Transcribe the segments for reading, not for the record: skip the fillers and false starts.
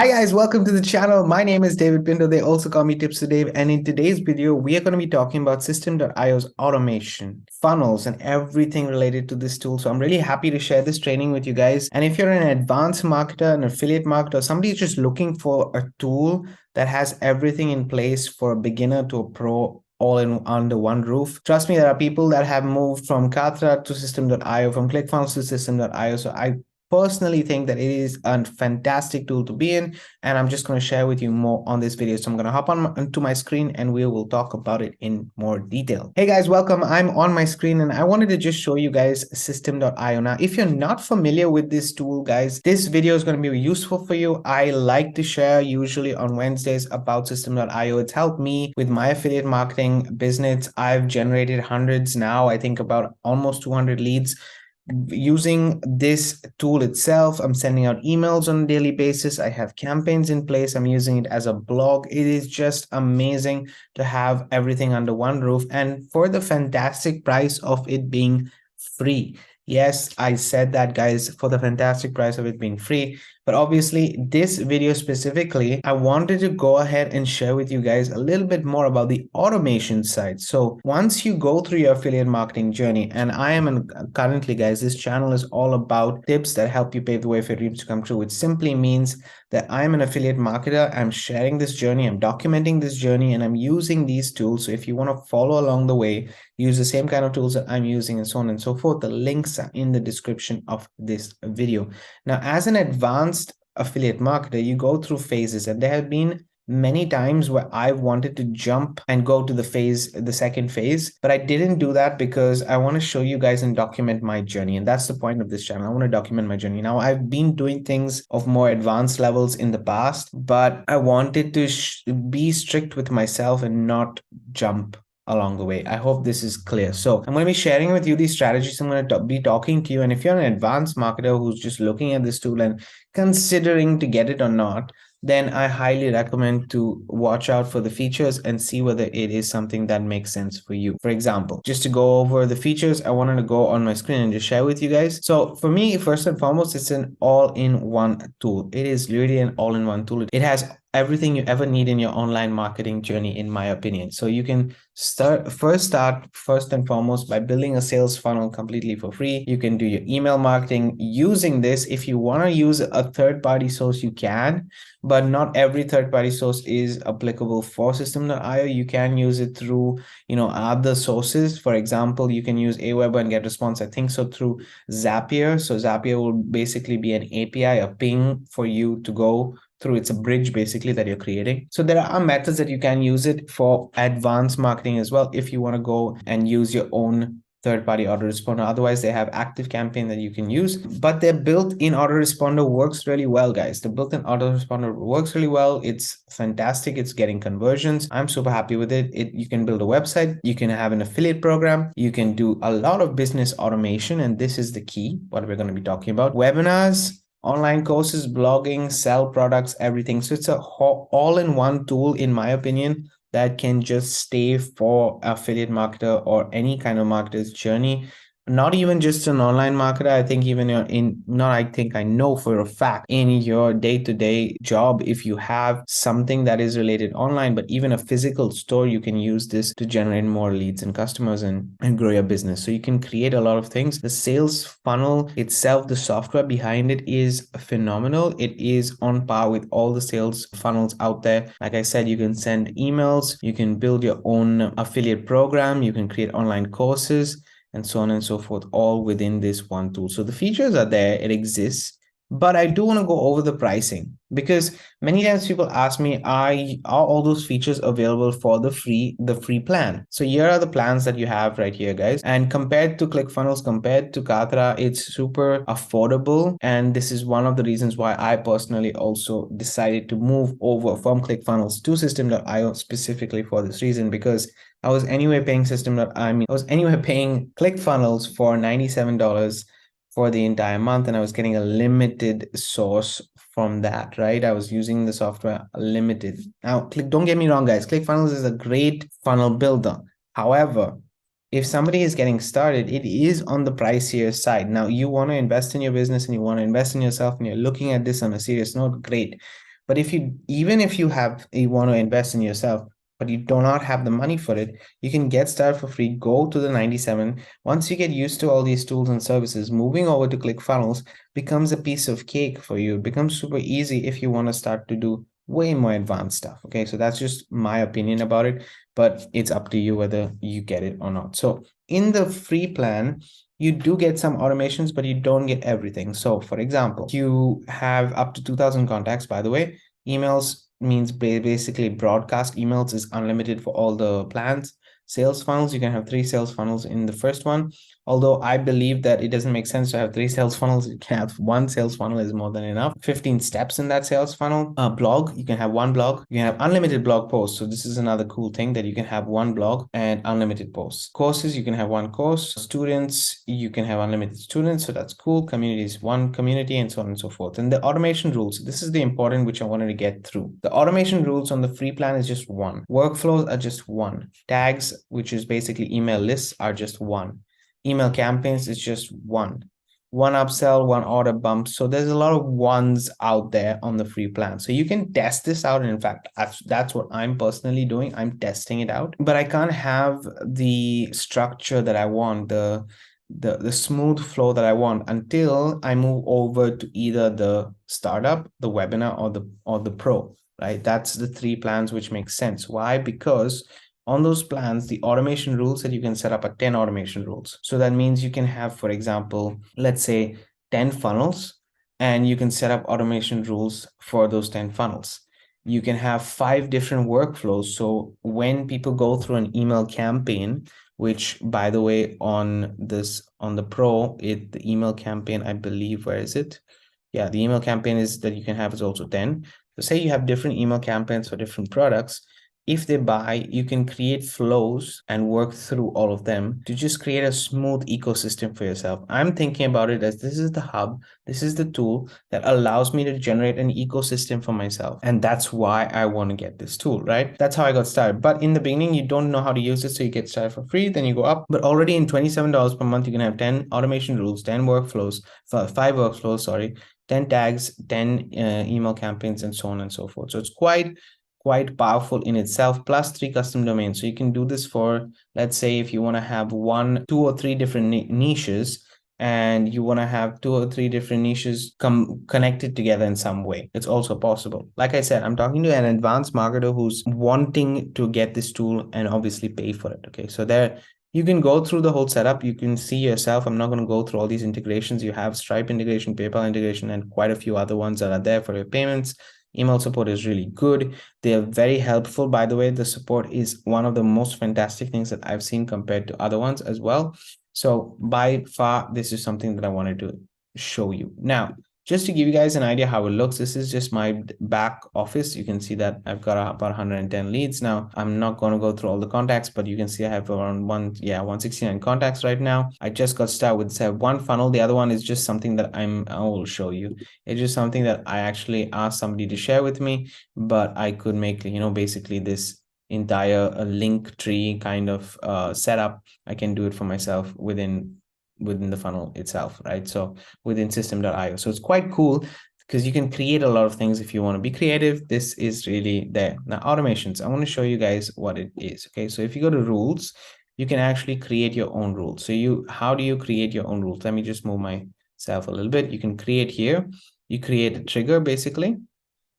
Hi guys, welcome to the channel. My name is David Pinto. They also call me Tips to Dave. And in today's video, we are going to be talking about System.io's automation, funnels, and everything related to this tool. So I'm really happy to share this training with you guys. And if you're an advanced marketer, an affiliate marketer, somebody who's just looking for a tool that has everything in place for a beginner to a pro, all in under one roof. Trust me, there are people that have moved from Katra to System.io, from ClickFunnels to System.io. So I personally think that it is a fantastic tool to be in, and I'm just going to share with you more on this video. So I'm going to hop onto my screen and we will talk about it in more detail. Hey guys, welcome. I'm on my screen and I wanted to just show you guys System.io. Now, if you're not familiar with this tool, guys, this video is going to be useful for you. I like to share usually on Wednesdays about System.io. It's helped me with my affiliate marketing business. I've generated hundreds now, I think about almost 200 leads using this tool itself. I'm sending out emails on a daily basis. I have campaigns in place. I'm using it as a blog. It is just amazing to have everything under one roof, and for the fantastic price of it being free. Yes, I said that, guys, for the fantastic price of it being free. But obviously, this video specifically, I wanted to go ahead and share with you guys a little bit more about the automation side. So once you go through your affiliate marketing journey, and currently, guys, this channel is all about tips that help you pave the way for your dreams to come true, which simply means that I'm an affiliate marketer. I'm sharing this journey, I'm documenting this journey, and I'm using these tools. So if you want to follow along the way, use the same kind of tools that I'm using and so on and so forth, the links are in the description of this video. Now, as an advanced affiliate marketer, you go through phases, and there have been many times where I've wanted to jump and go to the second phase, but I didn't do that because I want to show you guys and document my journey. And that's the point of this channel. I want to document my journey. Now, I've been doing things of more advanced levels in the past, but I wanted to be strict with myself and not jump along the way. I hope this is clear. So I'm going to be sharing with you these strategies. I'm going to be talking to you. And if you're an advanced marketer who's just looking at this tool and considering to get it or not, then I highly recommend to watch out for the features and see whether it is something that makes sense for you. For example, just to go over the features, I wanted to go on my screen and just share with you guys. So for me, first and foremost, it's an all-in-one tool. It is really an all-in-one tool. It has everything you ever need in your online marketing journey, in my opinion. So you can start first and foremost by building a sales funnel completely for free. You can do your email marketing using this. If you want to use a third-party source, you can, but not every third-party source is applicable for System.io. You can use it through, other sources. For example, you can use Aweber and get response, I think so, through Zapier. So Zapier will basically be an API, a ping for you to go through. It's a bridge basically that you're creating. So there are methods that you can use it for advanced marketing as well if you want to go and use your own third-party autoresponder. Otherwise, they have ActiveCampaign that you can use, but their built-in autoresponder works really well, guys. The built-in autoresponder works really well. It's fantastic. It's getting conversions. I'm super happy with it. You can build a website, you can have an affiliate program, you can do a lot of business automation, and this is the key, what we're going to be talking about. Webinars, online courses, blogging, sell products, everything. So it's a all-in-one tool, in my opinion, that can just stay for affiliate marketer or any kind of marketer's journey. Not even just an online marketer. I think even I know for a fact in your day-to-day job, if you have something that is related online, but even a physical store, you can use this to generate more leads and customers and grow your business. So you can create a lot of things. The sales funnel itself, the software behind it is phenomenal. It is on par with all the sales funnels out there. Like I said, you can send emails, you can build your own affiliate program, you can create online courses, and so on and so forth, all within this one tool. So the features are there, it exists, but I do want to go over the pricing, because many times people ask me, are all those features available for the free plan? So here are the plans that you have right here, guys. And compared to ClickFunnels, compared to Katra, it's super affordable. And this is one of the reasons why I personally also decided to move over from ClickFunnels to System.io specifically for this reason, because I was anyway paying ClickFunnels for $97 for the entire month, and I was getting a limited source from that, right? I was using the software limited. Now, don't get me wrong, guys. ClickFunnels is a great funnel builder. However, if somebody is getting started, it is on the pricier side. Now, you want to invest in your business and you want to invest in yourself and you're looking at this on a serious note, great. But even if you want to invest in yourself, but you do not have the money for it, you can get started for free. Go to the 97. Once you get used to all these tools and services, moving over to ClickFunnels becomes a piece of cake for you. It becomes super easy if you want to start to do way more advanced stuff. Okay, so that's just my opinion about it, but it's up to you whether you get it or not. So in the free plan, you do get some automations, but you don't get everything. So for example, you have up to 2000 contacts. By the way, emails means basically broadcast emails is unlimited for all the plans. Sales funnels, you can have 3 sales funnels in the first one. Although I believe that it doesn't make sense to have 3 sales funnels. You can have 1 sales funnel is more than enough. 15 steps in that sales funnel. Blog, you can have 1 blog. You can have unlimited blog posts. So this is another cool thing, that you can have 1 blog and unlimited posts. Courses, you can have 1 course. Students, you can have unlimited students. So that's cool. Communities, 1 community, and so on and so forth. And the automation rules, this is the important which I wanted to get through. The automation rules on the free plan is just 1. Workflows are just 1. Tags, which is basically email lists, are just 1. Email campaigns is just 1 upsell, 1 order bump. So there's a lot of ones out there on the free plan. So you can test this out. And in fact, that's what I'm personally doing. I'm testing it out, but I can't have the structure that I want, the smooth flow that I want, until I move over to either the startup, the webinar, or the pro, right? That's the 3 plans which make sense. Why? Because on those plans, the automation rules that you can set up are 10 automation rules. So that means you can have, for example, let's say 10 funnels, and you can set up automation rules for those 10 funnels. You can have 5 different workflows. So when people go through an email campaign, which by the way, on the pro, the email campaign, I believe, where is it? Yeah, the email campaign is that you can have is also 10. So say you have different email campaigns for different products. If they buy, you can create flows and work through all of them to just create a smooth ecosystem for yourself. I'm thinking about it as this is the hub, this is the tool that allows me to generate an ecosystem for myself. And that's why I want to get this tool, right? That's how I got started. But in the beginning, you don't know how to use it. So you get started for free, then you go up. But already in $27 per month, you can have 10 automation rules, 10 workflows, 5 workflows, sorry, 10 tags, 10 email campaigns, and so on and so forth. So it's quite powerful in itself, plus 3 custom domains. So you can do this for, let's say, if you want to have 1, 2, or 3 different niches, and you want to have 2 or 3 different niches connected together in some way, it's also possible. Like I said, I'm talking to an advanced marketer who's wanting to get this tool and obviously pay for it. Okay, so there you can go through the whole setup. You can see yourself. I'm not going to go through all these integrations. You have Stripe integration, PayPal integration, and quite a few other ones that are there for your payments. Email support is really good. They are very helpful. By the way, the support is one of the most fantastic things that I've seen compared to other ones as well. So by far, this is something that I wanted to show you. Now, just to give you guys an idea how it looks, this is just my back office. You can see that I've got about 110 leads. Now, I'm not going to go through all the contacts, but you can see I have around 169 contacts right now. I just got started with 1 funnel. The other one is just something that I will show you. It's just something that I actually asked somebody to share with me, but I could make, basically this entire link tree kind of setup. I can do it for myself within the funnel itself, right? So within system.io. So it's quite cool because you can create a lot of things if you want to be creative. This is really there. Now, automations, I want to show you guys what it is. Okay, so if you go to rules, you can actually create your own rules. So how do you create your own rules? Let me just move myself a little bit. You can create here. You create a trigger basically.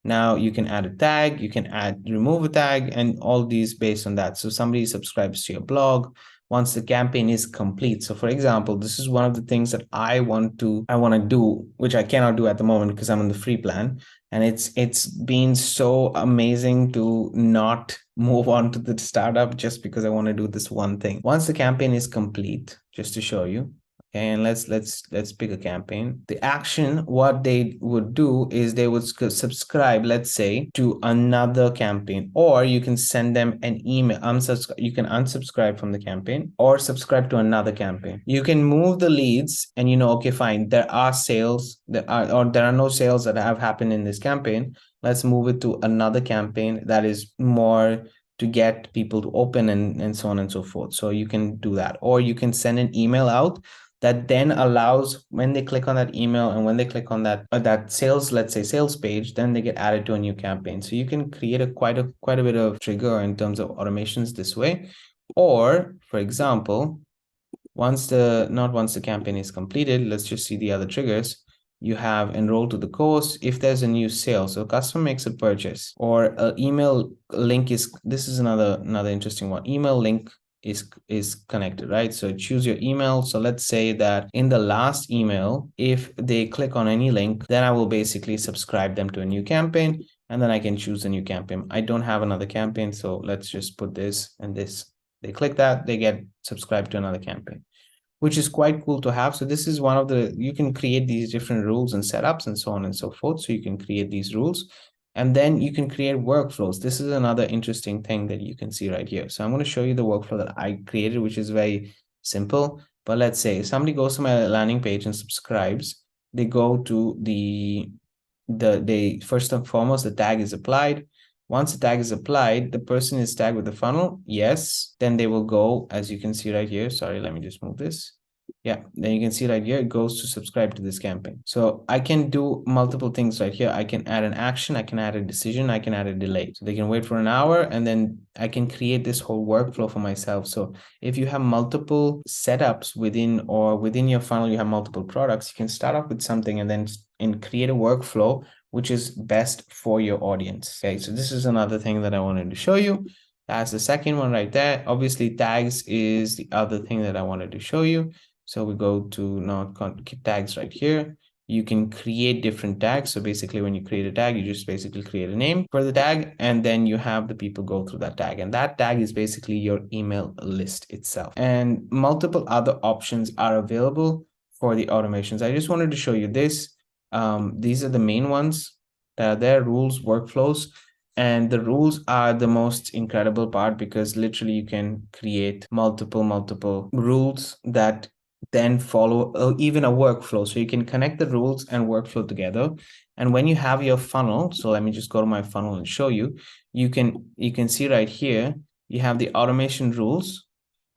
Now you can add a tag, you can remove a tag, and all these based on that. So somebody subscribes to your blog once the campaign is complete. So for example, this is one of the things that I want to do, which I cannot do at the moment because I'm on the free plan. And it's been so amazing to not move on to the startup just because I want to do this one thing. Once the campaign is complete, just to show you, and let's pick a campaign. The action, what they would do is they would subscribe, let's say, to another campaign, or you can send them an email. You can unsubscribe from the campaign or subscribe to another campaign. You can move the leads, and okay, fine, there are sales there are no sales that have happened in this campaign. Let's move it to another campaign that is more to get people to open and so on and so forth. So you can do that, or you can send an email out that then allows when they click on that email and when they click on that sales, let's say sales page, then they get added to a new campaign. So you can create quite a bit of trigger in terms of automations this way. Or for example, once the campaign is completed, let's just see the other triggers. You have enroll to the course if there's a new sale. So customer makes a purchase, or an email link this is another interesting one. Email link is connected, right? So choose your email. So let's say that in the last email, if they click on any link, then I will basically subscribe them to a new campaign, and then I can choose a new campaign. I don't have another campaign, so let's just put this and this. They click that, they get subscribed to another campaign, which is quite cool to have. So this is one of you can create these different rules and setups and so on and so forth. So you can create these rules, and then you can create workflows. This is another interesting thing that you can see right here. So I'm going to show you the workflow that I created, which is very simple. But let's say somebody goes to my landing page and subscribes. They go to they first and foremost, the tag is applied. Once the tag is applied, the person is tagged with the funnel. Yes. Then they will go, as you can see right here. Sorry, let me just move this. Yeah, then you can see right here, it goes to subscribe to this campaign. So I can do multiple things right here. I can add an action, I can add a decision, I can add a delay. So they can wait for an hour, and then I can create this whole workflow for myself. So if you have multiple setups within your funnel, you have multiple products, you can start off with something and then create a workflow which is best for your audience. Okay, so this is another thing that I wanted to show you. That's the second one right there. Obviously, tags is the other thing that I wanted to show you. So we go to now tags right here. You can create different tags. So basically, when you create a tag, you just basically create a name for the tag, and then you have the people go through that tag. And that tag is basically your email list itself. And multiple other options are available for the automations. I just wanted to show you this. These are the main ones that are there: rules, workflows. And the rules are the most incredible part, because literally you can create multiple rules that then follow even a workflow. So you can connect the rules and workflow together. And when you have your funnel, so let me just go to my funnel and show you, you can see right here, you have the automation rules,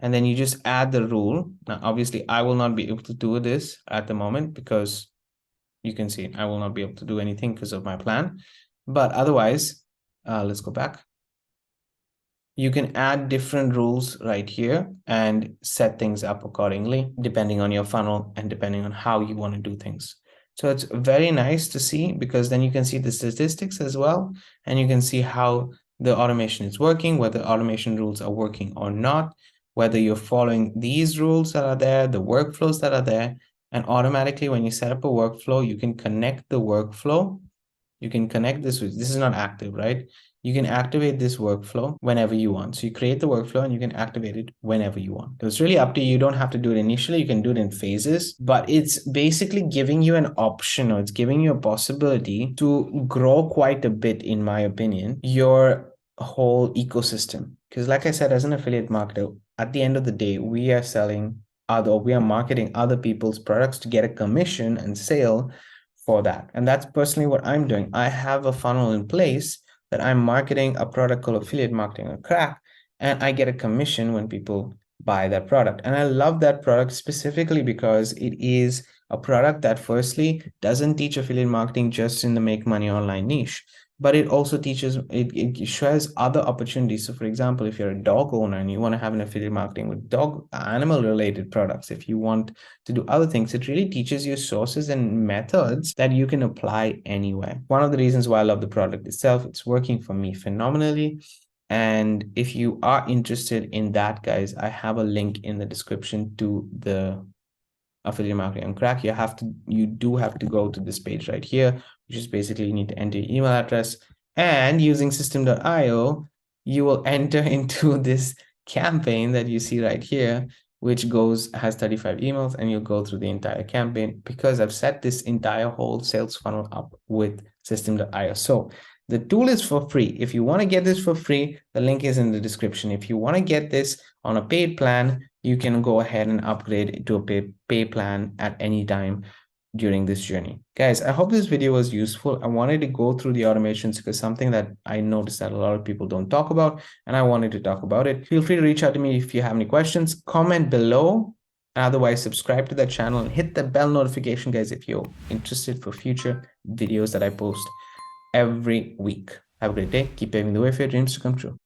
and then you just add the rule. Now, obviously, I will not be able to do this at the moment because you can see I will not be able to do anything because of my plan. But otherwise, let's go back. You can add different rules right here and set things up accordingly, depending on your funnel and depending on how you want to do things. So it's very nice to see, because then you can see the statistics as well, and you can see how the automation is working, whether automation rules are working or not, whether you're following these rules that are there, the workflows that are there. And automatically, when you set up a workflow, you can connect the workflow. You can connect this is not active, right? You can activate this workflow whenever you want. So you create the workflow and you can activate it whenever you want. So it's really up to you. You don't have to do it initially. You can do it in phases, but it's basically giving you an option, or it's giving you a possibility to grow quite a bit, in my opinion, your whole ecosystem. Because like I said, as an affiliate marketer, at the end of the day, we are marketing other people's products to get a commission and sale for that. And that's personally what I'm doing. I have a funnel in place that I'm marketing a product called affiliate marketing or crack, and I get a commission when people buy that product. And I love that product specifically because it is a product that firstly doesn't teach affiliate marketing just in the make money online niche, but it also teaches, it shares other opportunities. So for example, if you're a dog owner and you want to have an affiliate marketing with animal related products, if you want to do other things, it really teaches you sources and methods that you can apply anywhere. One of the reasons why I love the product itself, it's working for me phenomenally. And if you are interested in that, guys, I have a link in the description to the affiliate marketing on crack. You do have to go to this page right here, which is basically you need to enter your email address, and using system.io, you will enter into this campaign that you see right here, which has 35 emails, and you'll go through the entire campaign because I've set this entire whole sales funnel up with system.io. So the tool is for free. If you want to get this for free, the link is in the description. If you want to get this on a paid plan, you can go ahead and upgrade to a pay plan at any time during this journey. Guys, I hope this video was useful. I wanted to go through the automations because something that I noticed that a lot of people don't talk about, and I wanted to talk about it. Feel free to reach out to me if you have any questions. Comment below And otherwise, subscribe to the channel and hit the bell notification, guys, if you're interested for future videos that I post every week. Have a great day. Keep paving the way for your dreams to come true.